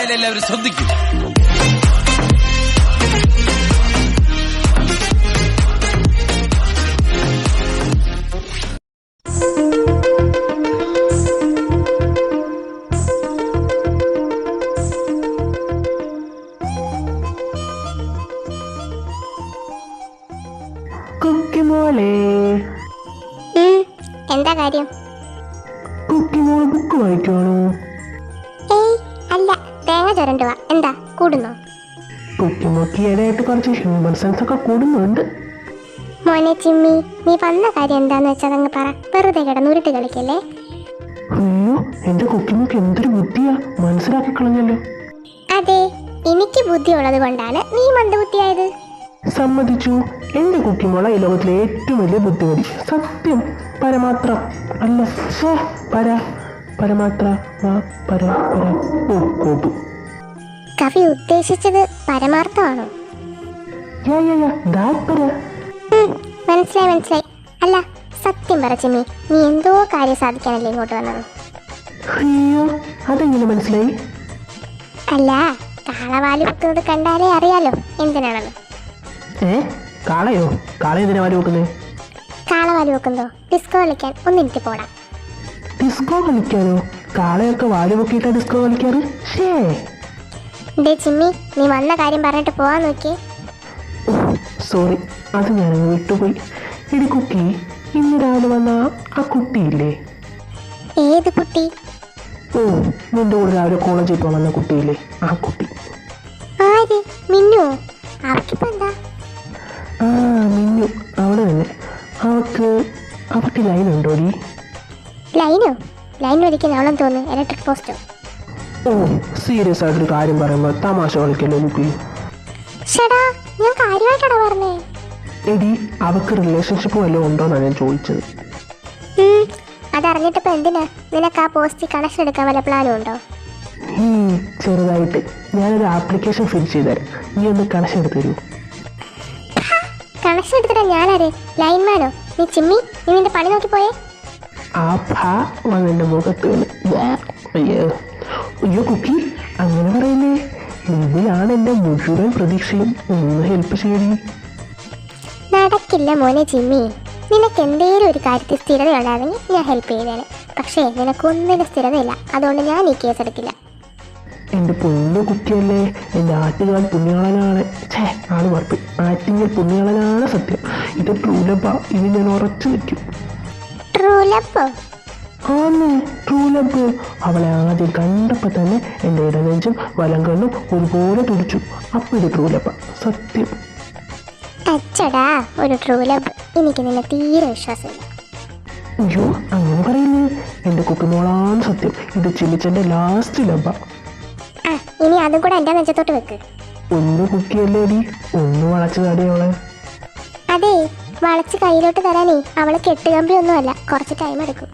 എന്തായാലും എല്ലാവരും ശ്രദ്ധിക്കും. കുക്കിമോളെ, എന്താ കാര്യം? കുക്കിമോള് ബുക്ക് വായിക്കുവാണോ? ഏയ് അല്ല, തേങ്ങ ചുരണ്ടുക. എന്താ കൂടുന്നോ? കുക്കിമോക്ക് ഈയിടെയായിട്ട് കുറച്ച് ഹ്യൂമൻ സെൻസ് ഒക്കെ കൂടുന്നുണ്ട്. മോനെ ചിമ്മി, നീ വന്ന കാര്യം എന്താന്ന് വെച്ചാൽ അങ്ങ് പറ. വെറുതെ കിടന്നുരുട്ട് കളിക്കല്ലേ. അയ്യോ, എന്റെ കുക്കിമോക്ക് എന്തൊരു ബുദ്ധിയാ, മനസ്സിലാക്കി കളഞ്ഞല്ലോ. അതെ, എനിക്ക് ബുദ്ധിയുള്ളത് കൊണ്ടാണ് നീ മന്ദബുദ്ധിയായത്. സമ്മതിച്ചു. എന്റെ കുക്കിമോള ഈ ലോകത്തിലെ ഏറ്റവും വലിയ ബുദ്ധിമതി. സത്യം. പരമാത്ര അല്ല, പരമാത്ര കോട്ടു. കവി ഉദ്ദേശിച്ചത് പരമാർത്ഥമാണോ? മനസ്സിലായി. അല്ല, സത്യം പറ ചിമ്മി, നീ എന്തോ കാര്യം സാധിക്കാനല്ലേ ഇങ്ങോട്ട് വന്നത്? അയ്യോ, അതെങ്ങനെ മനസ്സിലായി? അല്ല, കാളവാല് വെക്കുന്നത് കണ്ടാലേ അറിയാലോ എന്തിനാണെന്ന്. കാളയോ? കാള എന്തിനാ വാല് വെക്കുന്നത്? കാളവാല് വെക്കുന്നോ? ഡിസ്കോ കളിക്കാൻ ഒന്നെനിക്ക് പോടാം. ഡിസ്കോ കളിക്കാനോ? കാളയൊക്കെ വാല് പൊക്കിയിട്ടാ ഡിസ്കോ കളിക്കാറ്? ഡേ ചിമ്മി, നീ വന്ന കാര്യം പറഞ്ഞിട്ട് പോവാൻ നോക്കിയേ. സോറി, അത് ഞാനങ്ങ് വിട്ടുപോയി. എടി കുക്കി, ഇന്ന് രാവിലെ വന്ന ആ കുട്ടിയില്ലേ? ഏത് കുട്ടി? ഓ, നിന്റെ കൂടെ രാവിലെ കോളേജിൽ പോകാൻ വന്ന കുട്ടിയില്ലേ? ആ കുട്ടി. ആര്? മിന്നുവോ? അവക്കിപ്പോ എന്താ? ആ, മിന്നു, അവള് തന്നെ. അവക്ക് ലൈൻ ഉണ്ടോടി? ലൈനോ? ലൈൻ ഒരിക്കലും അവളെന്ന് തോന്നുന്നു. ഇലക്ട്രിക് പോസ്റ്റോ? ഓ, സീരിയസ് ആയിട്ടൊരു കാര്യം പറയുമ്പോൾ തമാശ കളിക്കല്ലോ കുട്ടി. ഷടാ, ഞാൻ കാര്യമായിട്ടാണ് പറഞ്ഞേ. എടി, അവക്ക് റിലേഷൻഷിപ്പ് വല്ലതും ഉണ്ടോന്നാണ് ഞാൻ ചോദിച്ചത്. അതറിഞ്ഞിട്ടിപ്പോ എന്തിനാ? നിനക്ക് ആ പോസ്റ്റ് കണക്ഷൻ എടുക്കാൻ വല്ല പ്ലാനും ഉണ്ടോ? ചെറുതായിട്ട്. ഞാനൊരു ആപ്ലിക്കേഷൻ ഫിൽ ചെയ്തുതരാം, നീ ഒന്ന് കണക്ഷൻ എടുത്ത് തരൂ. കണക്ഷൻ എടുത്തിട്ടാ ഞാനാര്? ലൈൻമാനോ? നീ ചിമ്മി, നീ നിന്റെ പണി നോക്കി പോയേ. ആ ഭാ വന്നെൻ്റെ മുഖത്ത് അയ്യോ കുക്കി, അങ്ങനെ പറയല്ലേ. ഇതിലാണ് എൻ്റെ മുഴുവൻ പ്രതീക്ഷയും. ഒന്ന് ഹെൽപ്പ് ചെയ്യണേ. നടക്കില്ല മോനെ ചിമ്മി. നിനക്ക് എന്തേലും ഒരു കാര്യത്തിൽ സ്ഥിരതയുണ്ടായിരുന്നെങ്കിൽ ഞാൻ ഹെൽപ്പ് ചെയ്തേനെ. പക്ഷേ നിനക്കൊന്നിനും സ്ഥിരതയില്ല, അതുകൊണ്ട് ഞാൻ ഈ കേസ് എടുക്കില്ല. എൻ്റെ പൊന്നു കുക്കിയല്ലേ, എൻ്റെ ആറ്റുകാൽ പുണ്യാളനാണ്. ആള് മറപ്പ്. ആറ്റിങ്ങൽ പുണ്യാളനാണ് സത്യം. ഇത് ട്രൂലബ. ഇത് ഞാൻ ഉറച്ചു നിൽക്കും. ട്രൂലബോ? ആന്ന്, ട്രൂലബ്. അവളെ ആദ്യം കണ്ടപ്പോൾ തന്നെ എൻ്റെ ഇടനെഞ്ചും വലങ്കണ്ണും ഒരുപോലെ തുടിച്ചു. അപ്പോൾ ഇത് ട്രൂലബ സത്യം. അച്ചടാ, ഒരു ട്രൂലബ്. എനിക്ക് നിന്നെ തീരെ വിശ്വാസമില്ല. അയ്യോ, അങ്ങനെ പറയുന്നു. എൻ്റെ കുക്കിമോളാണ് സത്യം. ഇത് ചിമ്മിച്ചൻ്റെ ലാസ്റ്റ് ലബ. ഇനി അതും കൂടെ എൻ്റെ നെഞ്ചത്തോട്ട് വെക്ക്. ഒന്ന് കുക്കിയല്ലേ അടി, ഒന്ന് വളച്ചു കാടിയവളെ. അതെ, വളച്ച് കയ്യിലോട്ട് തരാനേ അവള് കെട്ടുകമ്പി ഒന്നുമല്ല. കുറച്ച് ടൈം എടുക്കും.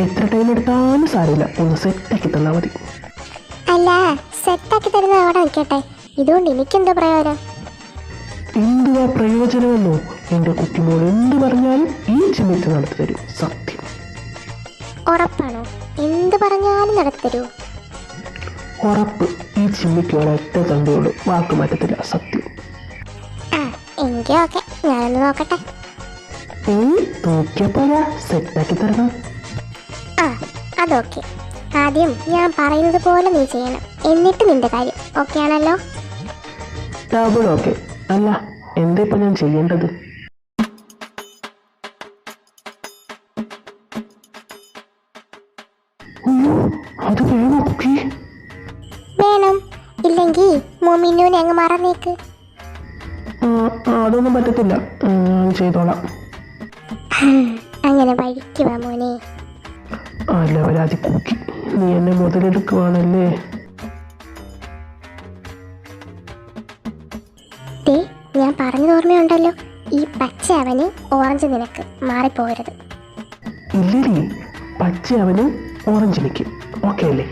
എത്ര ടൈം എടുത്താലും സാരമില്ല, ഒന്ന് സെറ്റാക്കി തന്നാൽ മതി. അല്ല, സെറ്റാക്കി തരുന്നത് അവിടെ നിൽക്കട്ടെ. ഇതുകൊണ്ട് എനിക്കെന്തോ പ്രയോജനം? എന്തുവാ പ്രയോജനമെന്നോ? എൻ്റെ കുക്കിമോൾ എന്ത് പറഞ്ഞാലും ഈ ചിമ്മിച്ച് നടത്തി തരും. സത്യം. ഉറപ്പാണോ? എന്ത് പറഞ്ഞാലും നടത്തി തരുമോ? ഉറപ്പ്. ഈ ചിമ്മിക്ക് ഒരൊറ്റ തന്തയോട് വാക്ക് മാറ്റത്തില്ല. സത്യം. എങ്കിൽ ഓക്കെ, ഞാനൊന്ന് നോക്കട്ടെ. നോക്കിയപ്പോഴാ സെറ്റാക്കി തരണം. അതൊക്കെ. ആദ്യം ഞാൻ പറയുന്നത് പോലെ നീ ചെയ്യണം, എന്നിട്ട് നിന്റെ കാര്യം ഓക്കെ ആണല്ലോ? Double okay. അല്ല, എന്താ ഇപ്പൊ ഞാൻ ചെയ്യേണ്ടത്? അത് വേണോ കുക്കി? വേണം. ഇല്ലെങ്കിൽ മോമിന്നൂനെ അങ്ങ് മറന്നേക്ക്. അതൊന്നും പറ്റത്തില്ല, ചെയ്തോളാം. അങ്ങനെ വഴിക്ക് വാ മോനെ. അല്ല വരാതി കുക്കി, നീ എന്നെ മുതലെടുക്കുവാണല്ലേ. ഞാൻ പറഞ്ഞത് ഓർമ്മയുണ്ടല്ലോ, ഈ പച്ച അവന് ഓറഞ്ച് നിനക്ക്, മാറിപ്പോകരുത്. ഇല്ലടി, പച്ച അവന് ഓറഞ്ച് എനിക്ക്. ഓക്കെ അല്ലേ?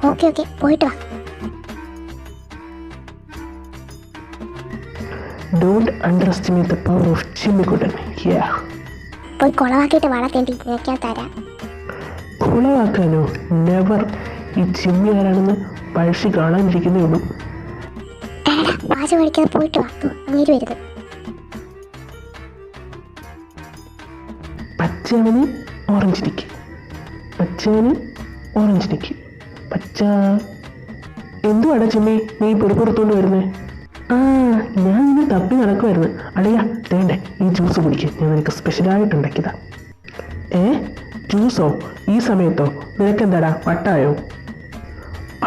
ഓക്കെ, പോയിട്ട് വാ. Don't underestimate the power of ചിമ്മിക്കുട്ടൻ. പോയി കുളവാക്കിയിട്ട് വളർത്തേണ്ടി ഞാൻ തരാം. കുളവാക്കാനോ? നെവർ. ഈ ചിമ്മി ആരാണെന്ന് പഴശ്ശി കാണാനിരിക്കുന്നേ ഉള്ളൂ. പാചകം കഴിക്കാതെ പോയിട്ട് വാ, അങ്ങേര് വരുന്നു. പച്ചവന് ഓറഞ്ച് നിക്ക്, പച്ചവന് ഓറഞ്ച് നിക്ക്, പച്ച. എന്തുവാടാ ചിമ്മി നീ പിടിപ്പുറത്തോണ്ട് വരുന്നേ? ആ, ഞാൻ ഇങ്ങനെ തപ്പി നടക്കുമായിരുന്നു. അളിയാ വേണ്ടേ ഈ ജ്യൂസ് കുടിക്കുക, ഞാൻ നിനക്ക് സ്പെഷ്യലായിട്ട് ഉണ്ടാക്കിയതാ. ജ്യൂസോ? ഈ സമയത്തോ? നിനക്കെന്താടാ വട്ടായോ?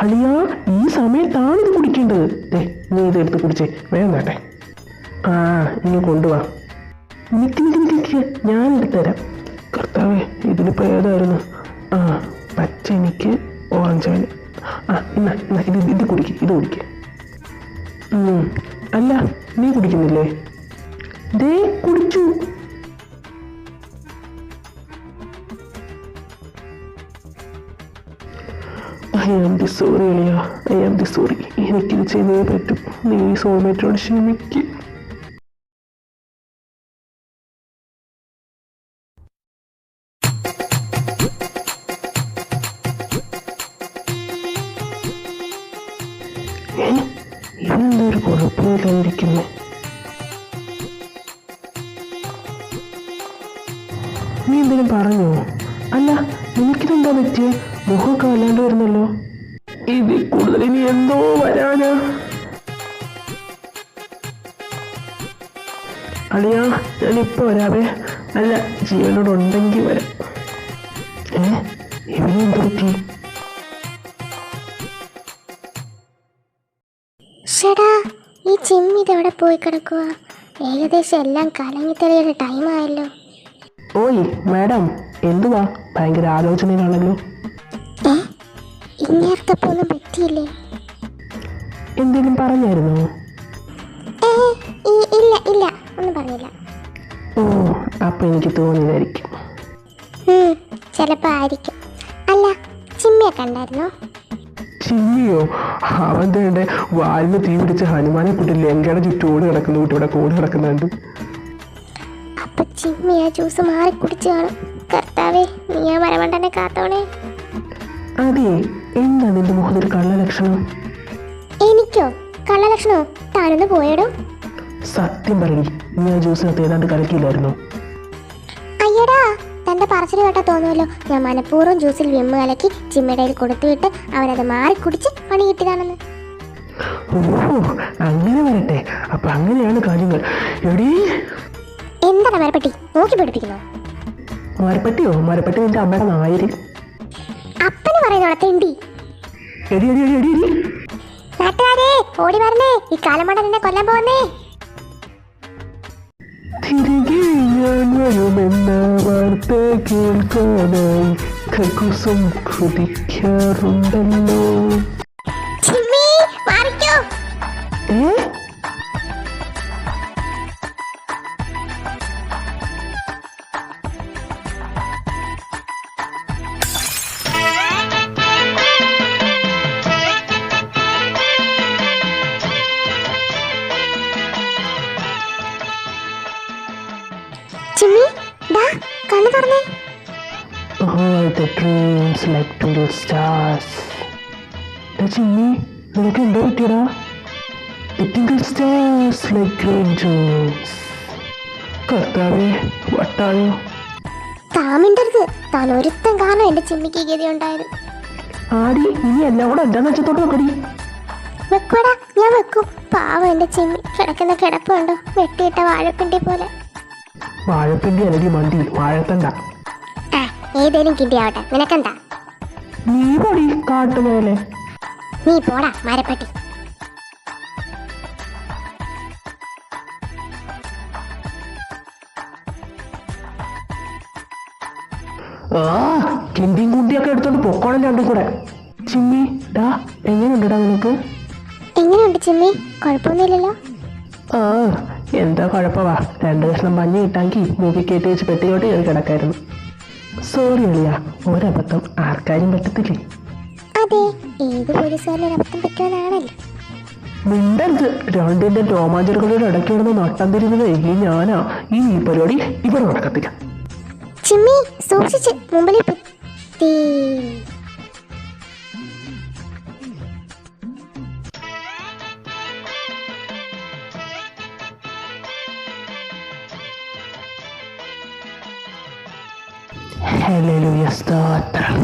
അളിയാ ഈ സമയത്താണ് ഇത് കുടിക്കേണ്ടത്. നീ ഇതെടുത്ത് കുടിച്ചേ, വേഗം വേട്ടെ. ആ ഇനി കൊണ്ടുപോവാ. നിക്ക് ഞാൻ എടുത്തുതരാം. കർത്താവേ ഇതിലിപ്പോൾ ഏതായിരുന്നു? ആ പച്ച എനിക്ക്, ഓറഞ്ച് അവന്. ആ ഇന്ന ഇത് കുടിക്ക്, ഇത് കുടിക്ക്. അല്ല നീ കുടിക്കുന്നില്ലേ? ദേ കുടിച്ചു. ഐ ആം ദി സോറി അളിയ, ഐ ആം ദി സോറി. എനിക്കിത് ചെയ്തേ പറ്റും. നീ സോൾമേറ്റോട് ക്ഷമിക്കും. ഇവനെന്താ ഒരു കുഴപ്പമില്ലാതിരിക്കുന്നു? നീ എന്തെങ്കിലും പറഞ്ഞോ? അല്ല നിനക്കിതെന്താ പറ്റിയ? മുഖമൊക്കെ വല്ലാണ്ട് വരുന്നല്ലോ. ഇതിൽ കൂടുതൽ ഇനി എന്തോ വരാനാ? അളിയാ ഞാനിപ്പോ വരാവേ. അല്ല ജീവനോടുണ്ടെങ്കിൽ വരാം. ഇവനെന്ത് പറ്റി? ഷടാ ഈ ചിമ്മി ഇതെവിടെ പോയി കിടക്കുക? ഏകദേശം എല്ലാം കലങ്ങി തെളിയുടെ ടൈമായല്ലോ. ഓയ് മാഡം, എന്തുവാ ഭയങ്കര ആലോചനയിലാണല്ലോ? ഇങ്ങേർക്കപ്പൊന്നും പറ്റിയില്ലേ? എന്തെങ്കിലും പറഞ്ഞായിരുന്നോ? ഇല്ല ഒന്നും പറഞ്ഞില്ല. ഓ അപ്പൊ എനിക്ക് തോന്നിയതായിരിക്കും. ചിലപ്പോ ആയിരിക്കും. അല്ല ചിമ്മിയെ കണ്ടായിരുന്നോ? ചിമ്മിയോ? അവൻ തേണ്ട വാലിന് തീ പിടിച്ച ഹനുമാനെ കൂട്ടി ലങ്കയുടെ ചുറ്റോട് കിടക്കുന്ന കൂട്ടി ഇവിടെ കോട് കിടക്കുന്നുണ്ട്. അപ്പൊ ചിമ്മി ആ ജ്യൂസ് മാറി കുടിച്ചു കാണും. കർത്താവേ നീ ആ മരമണ്ടനെ കാത്തോണേ. അതെ, എന്താ നിന്റെ മുഖത്തൊരു കള്ള ലക്ഷണം? എനിക്കോ കള്ള ലക്ഷണോ? താനൊന്ന് പോയടോ. സത്യം പറയടി, നീ ആ ജ്യൂസിനകത്ത് ഏതാണ്ട് കലക്കിയില്ലായിരുന്നോ? അയ്യടാ തന്റെ പറച്ചിൽ കേട്ടാ തോന്നുമല്ലോ ഞാൻ മനഃപൂർവ്വം ജ്യൂസിൽ വിമ്മ് കലക്കി ചിമ്മിടയിൽ കൊടുത്തുവിട്ട് അവനത് മാറി കുടിച്ച് പണി കിട്ടിയതാണെന്ന്. ഓ അങ്ങനെ വരട്ടെ. അപ്പൊ അങ്ങനെയാണ് കാര്യങ്ങൾ. എടീ എന്താണ് മരപ്പെട്ടി നോക്കി പിടിപ്പിക്കുന്നോ? മരപ്പെട്ടിയോ? മരപ്പെട്ടി നിന്റെ അമ്മയുടെ നായര്. അപ്പന് പറയുന്നോളെ തെണ്ടി. എടി എടി എടി എടി എടി നാട്ടുകാരെ ഓടി വരണേ, ഈ കാലമണ്ടൻ എന്നെ കൊല്ലാൻ പോകുന്നേ. തിരികെ ഞാൻ വരുമെന്ന വാർത്ത കേൾക്കാനായി കക്കുസം കുതിക്കാറുണ്ടല്ലോ. ചിമ്മി മാറിക്കോ. ചിമ്മി ദാ കണ്ണു തുറന്നേ. All the dreams like twinkle stars. ചിമ്മി നിനക്ക് എന്താ പറ്റിയടാ? Twinkle stars like angels. കർത്താവേ വട്ടായോ? താമിണ്ടരുത്, താൻ ഒരുത്തം കാരണം എന്റെ ചിമ്മിക്ക് ഗതി ഉണ്ടായത്. ആടി ഇനി എല്ലാം കൂടെ എന്താ വെച്ചത്തോട്ട് നോക്കടി. വെക്കൂടാ ഞാൻ വെക്കും. പാവം എന്റെ ചിമ്മി കിടക്കുന്ന കിടപ്പുണ്ടോ വെട്ടിയിട്ട വാഴപ്പിണ്ടി പോലെ. വാഴപ്പിണ്ടി അലടി മണ്ടി വാഴത്തണ്ട. ഏതേലും കിണ്ടി ആവട്ടെ, നിനക്കെന്താ? നീ പൊടി കാട്ടുപോലെ. നീ പോടാ മരപ്പട്ടി. കിണ്ടിയും കുണ്ടിയൊക്കെ എടുത്തോണ്ട് പൊക്കോണം രണ്ടും കൂടെ. ചിമ്മി ഡാ എങ്ങനെയുണ്ടടാ നിനക്ക്? എങ്ങനെയുണ്ട് ചിമ്മി? കുഴപ്പമൊന്നുമില്ലല്ലോ. എന്താ കുഴപ്പമാ, 2 കഷ്ണം മഞ്ഞ് കിട്ടാമെങ്കിൽ മൂക്കി കയറ്റി വെച്ച് പെട്ടിയോട്ട് കയറി കിടക്കായിരുന്നു. സോറി അളിയ, ഒരബദ്ധം ആർക്കാരും പറ്റത്തില്ലേ. അതെ, ഏത് പോലീസുകാരനും ഒരബദ്ധം പറ്റുമെന്നാണല്ലോ. മിണ്ടരുത്, രണ്ടിന്റെ രോമാഞ്ചറുകളുടെ ഇടയ്ക്ക് കിടന്ന് നട്ടം തിരിഞ്ഞത് ഈ ഞാനാ. ഈ പരിപാടി ഇവിടെ നടക്കത്തില്ല. ചിമ്മി സൂക്ഷിച്ച്, മുമ്പിൽ ഹല്ലേലൂയ സ്തോത്രം.